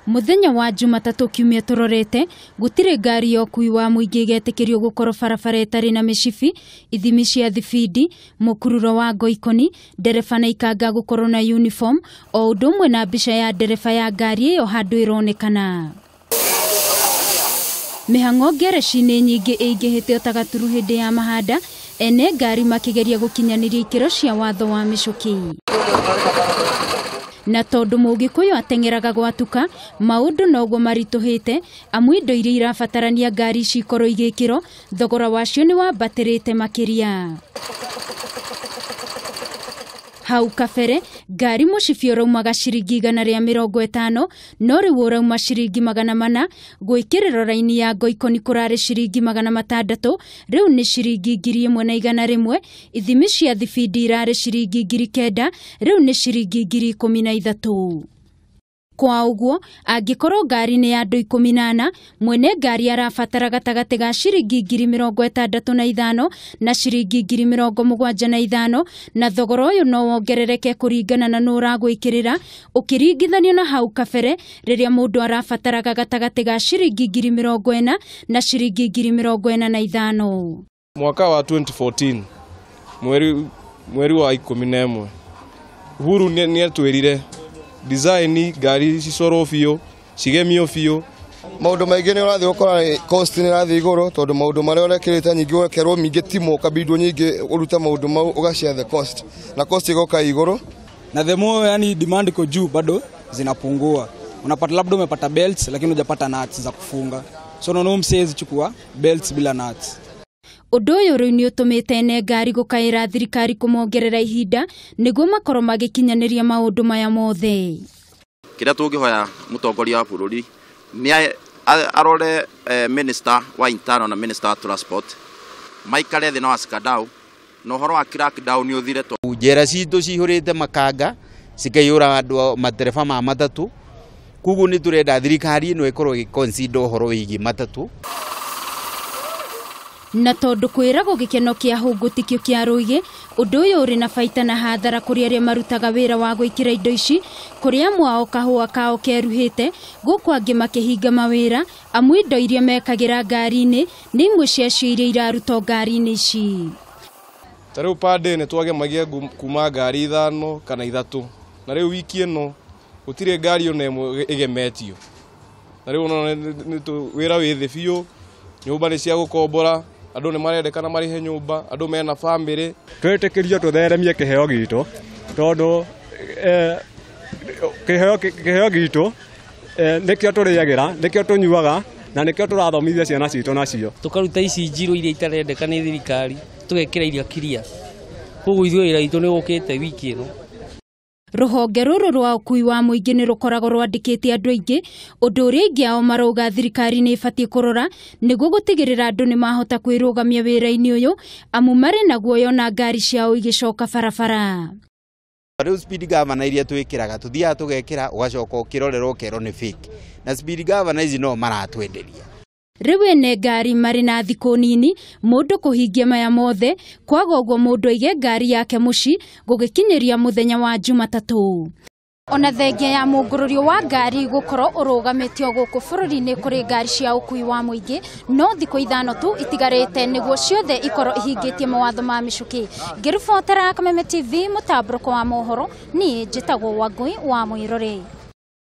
Muthenya wa jumatatu kiumia turorete gutire ngari ya ukui wa muingi igetekerio gukoro barabara itari na micibi ithimi cia thibidi mukururo wa ngoikoni ndereba na ikanga gukoro na uniform o undu umwe na mbica ya ndereba ya ngari iyo handu ironekana. Mihang'o ngereci-ini nyingi ingihite otagaturu hindi ya mahanda ene ngari makigeria gukinyaniria ikiro cia watho wa Michuki. Na tondu mugikuyu atengeraga gwatuka maundu noguo marituhite amu indo iria irabatarania ngari cikoro igikiro thogora wacio ni wambatirite makiria. Hau kabere ngari mucibi uraumaga ciringi 150 no riu urauma ciringi 400 guikirira raini ya ngoikoni kurari ciringi 600 riu ni ciringi 1100 ithimi cia thibidi irari ciringi 9,000 riu ni ciringi 13,000. Kwa uguo angikorwo ngari ni ya andu 18 mwene ngari arabatara gatagati ga ciringi 65,000 na ciringi 75,000 na thogora uyu no wongerereke kuringana na nuragwikirira ukiringithanio na hau kabere riria mundu arabataraga gatagati ga ciringi 40,000 na ciringi 45,000. Mwaka wa 2014 mweri wa 11 Uhuru ni atwirire design ngari cicoro biu cigemio biu maundu maingi ni urathi ukora cost ni rathi iguru tondu maundu maria urekirite nyingi urekerwo mingi timo kabindwo nyingi uruta maundu mau ugashare the cost na cost igoka iguru na the more yani demand iko juu bado zinapungua. Unapata labda umepata belts lakini hujapata nuts za kufunga, so no msezi chukua belts bila nuts. Undu uyu riu ni utumite ene ngari gukaira thirikari kumongerera ihinda niguo makoro magikinyaniria maundu maya mothe. Kiria tungihoya mutongoria wa bururi ni arore minister wa internal na minister wa transport maikare thina wa skadau no horo wa crackdown ni uthire to njera citu cihurite makanga cikaiyura andu matereba ma matatu kugu ni turenda thirikari no ikorwo iconsider horo wigi matatu. Na tondu kwirago gikeno kia hungutikio kia ruigi undu uyu uri na baita na hathara kuri aria marutaga wira wa gwikira indo ici kuri amwao kahua kao keruhite guku angi makihinga mawira amu indo iria mekagira ngari-ini ni imwe ciacio iria iraruta ngari-ini ici. Tariu pande ne twage magie kuma ngari 5 kana 3 na riu wiki ino gutire ngari ona imwe igemetio na riu ni wira withi biu nyumba ni cia gukombora andu ni marendekana marihe nyumba andu mena family twetekirio tutheremie kiheo gitu tondu kiheo gitu nikio turiagira nikio tunyuaga na nikio turathomithia ciana citu nacio tukaruta ici njiro iria itarendeka ni thirikari tugekira iria kiria koguo ithuĩ wĩra witũ ni gukite wiki ino. Ruhonge ruru rwa ukui wa muingi ni rukoragwo rwandikite andu aingi undu uria ingi ao marauga thirikari ni ibatie kurora niguo gutigirira andu ni mahota kwirugamia wira-ini uyu amu mari na guoyo na ngari ciao igicoka barabara. Riu speed governor iria twikiraga tuthia tugekira ugacoka ukirorerwo kero ni fake na speed governor ici no maratwenderia. Riu ene ngari mari na thiku nini mundu kuhingia maya mothe kwaga uguo mundu aige ngari yake muci gugikinyiria muthenya wa jumatatu. Ona thengia ya mungururio wa ngari gukoro urugamitio guku bururi-ini kuri ngari cia ukui wa muingi no thiku 5 tu itigarite niguo ciothe ikoro ihingitie mawatho ma Michuki. Ngiribotera Kameme TV mutamburuko wa mohoro ni njitagwo Wangui wa Mwirore.